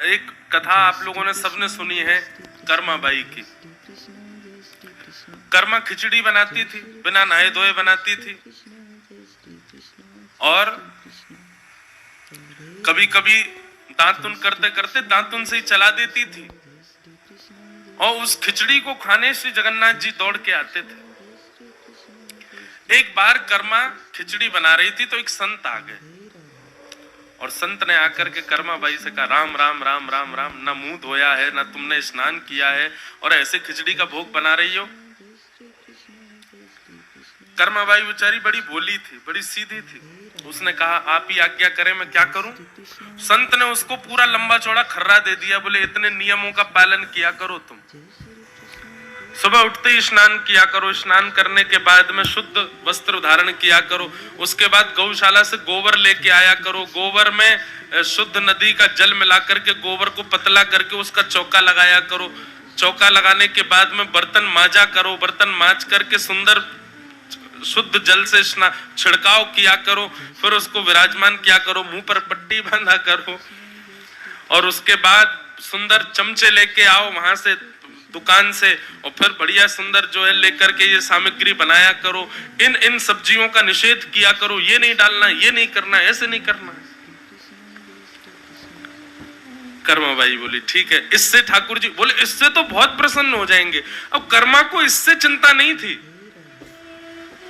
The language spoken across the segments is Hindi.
एक कथा आप लोगों ने सबने सुनी है कर्मा बाई की। कर्मा खिचड़ी बनाती थी, बिना नहाए धोए बनाती थी, और कभी कभी दांतुन करते करते दांतुन से ही चला देती थी, और उस खिचड़ी को खाने से जगन्नाथ जी दौड़ के आते थे। एक बार कर्मा खिचड़ी बना रही थी तो एक संत आ गए, और संत ने आकर के कर्मा बाई से कहा, राम राम राम राम राम, ना मुंह धोया है, ना तुमने स्नान किया है, और ऐसे खिचड़ी का भोग बना रही हो। कर्मा बाई बेचारी बड़ी भोली थी, बड़ी सीधी थी। उसने कहा, आप ही आज्ञा करें, मैं क्या करूं। संत ने उसको पूरा लंबा चौड़ा खर्रा दे दिया, बोले इतने नियमों का पालन किया करो तुम। सुबह उठते ही स्नान किया करो, स्नान करने के बाद में शुद्ध वस्त्र धारण किया करो, उसके बाद गौशाला से गोबर लेके आया करो, गोबर में शुद्ध नदी का जल मिला करके गोबर को पतला करके उसका चौका लगाया करो, चौका लगाने के बाद में बर्तन मांजा करो, बर्तन मांज करके सुंदर शुद्ध जल से छिड़काव किया करो, फिर उसको विराजमान किया करो, मुंह पर पट्टी बांधा करो, और उसके बाद सुंदर चमचे लेके आओ वहां से दुकान से, और फिर बढ़िया सुंदर जो है लेकर के ये सामग्री बनाया करो। इन सब्जियों का निषेध किया करो, ये नहीं डालना, ये नहीं करना, ऐसे नहीं करना। कर्मा बाई बोली ठीक है। इससे ठाकुर जी बोले, इससे तो बहुत प्रसन्न हो जाएंगे। अब कर्मा को इससे चिंता नहीं थी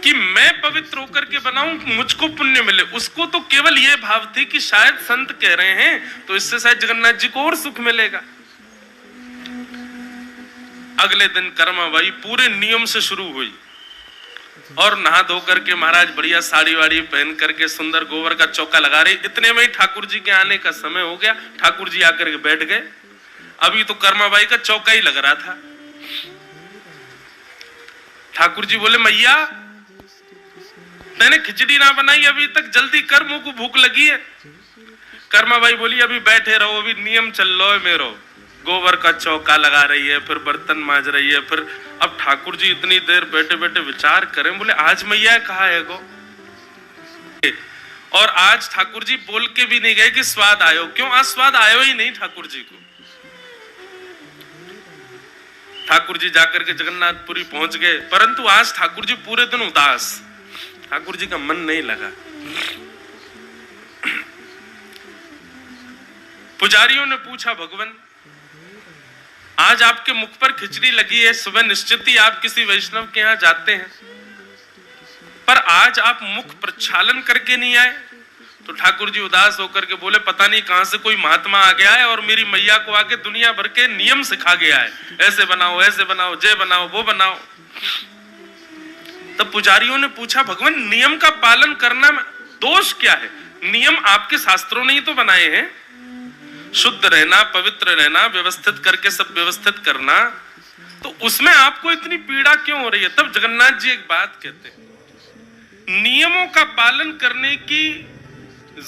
कि मैं पवित्र होकर के बनाऊं, मुझको पुण्य मिले, उसको तो केवल यह भाव थी कि शायद संत कह रहे हैं तो इससे शायद जगन्नाथ जी को और सुख मिलेगा। अगले दिन कर्मा बाई पूरे नियम से शुरू हुई, और नहा धो करके महाराज बढ़िया साड़ी वाड़ी पहन करके सुंदर गोबर का चौका लगा रही। इतने में ही ठाकुर जी के आने का समय हो गया। ठाकुर जी आकर के बैठ गए। अभी तो कर्मा बाई का चौका ही लग रहा था। ठाकुर जी बोले, मैया मैंने खिचड़ी ना बनाई अभी तक, जल्दी कर, मुंह को भूख लगी है। कर्मा बाई बोली, अभी बैठे रहो, अभी नियम चल लो है मेरो। गोबर का चौका लगा रही है, फिर बर्तन मांज रही है, फिर अब ठाकुर जी इतनी देर बैठे बैठे विचार करें, बोले आज मैया कहा है गो। और आज ठाकुर जी बोल के भी नहीं गए कि स्वाद आयो। क्यों? आज स्वाद आयो ही नहीं ठाकुर जी को। ठाकुर जी जाकर के जगन्नाथपुरी पहुंच गए, परंतु आज ठाकुर जी पूरे दिन उदास, ठाकुर जी का मन नहीं लगा। पुजारियों ने पूछा, भगवान आज आपके मुख पर खिचड़ी लगी है, सुबह निश्चित ही आप किसी वैष्णव के यहाँ जाते हैं, पर आज आप मुख प्रक्षालन करके नहीं आए। तो ठाकुर जी उदास होकर के बोले, पता नहीं कहां से कोई महात्मा आ गया है और मेरी मैया को आके दुनिया भर के नियम सिखा गया है, ऐसे बनाओ, ऐसे बनाओ, जे बनाओ, वो बनाओ। तब पुजारियों ने पूछा, भगवान नियम का पालन करना में दोष क्या है? नियम आपके शास्त्रों ने ही तो बनाए हैं, शुद्ध रहना, पवित्र रहना, व्यवस्थित करके सब व्यवस्थित करना, तो उसमें आपको इतनी पीड़ा क्यों हो रही है? तब जगन्नाथ जी एक बात कहते हैं, नियमों का पालन करने की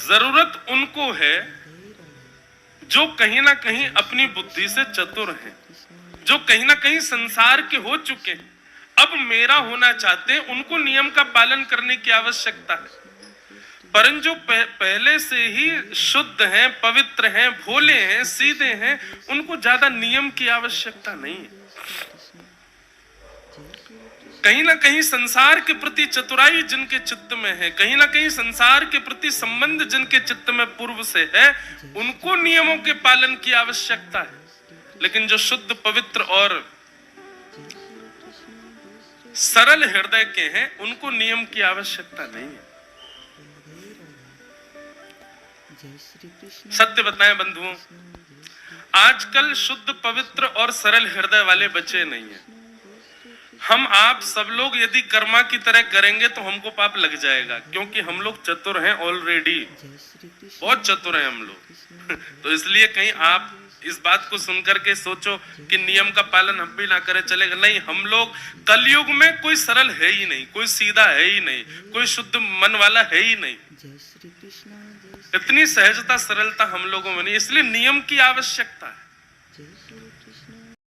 जरूरत उनको है जो कहीं ना कहीं अपनी बुद्धि से चतुर हैं, जो कहीं ना कहीं संसार के हो चुके हैं, अब मेरा होना चाहते हैं, उनको नियम का पालन करने की आवश्यकता है। परंतु जो पहले से ही शुद्ध हैं, पवित्र हैं, भोले हैं, सीधे हैं, उनको ज्यादा नियम की आवश्यकता नहीं है। कहीं ना कहीं संसार के प्रति चतुराई जिनके चित्त में है, कहीं ना कहीं संसार के प्रति संबंध जिनके चित्त में पूर्व से है, उनको नियमों के पालन की आवश्यकता है। लेकिन जो शुद्ध, पवित्र और सरल हृदय के हैं, उनको नियम की आवश्यकता नहीं है। सत्य बताएं बंधुओं, आजकल शुद्ध, पवित्र और सरल हृदय वाले बच्चे नहीं हैं। हम आप सब लोग यदि कर्मा की तरह करेंगे तो हमको पाप लग जाएगा, क्योंकि हम लोग चतुर हैं ऑलरेडी, बहुत चतुर हैं हम लोग। तो इसलिए कहीं आप इस बात को सुनकर के सोचो कि नियम का पालन हम भी ना करें चलेगा, नहीं। हम लोग कलयुग में कोई सरल है ही नहीं, कोई सीधा है ही नहीं, कोई शुद्ध मन वाला है ही नहीं। इतनी सहजता, सरलता हम लोगों में नहीं, इसलिए नियम की आवश्यकता है।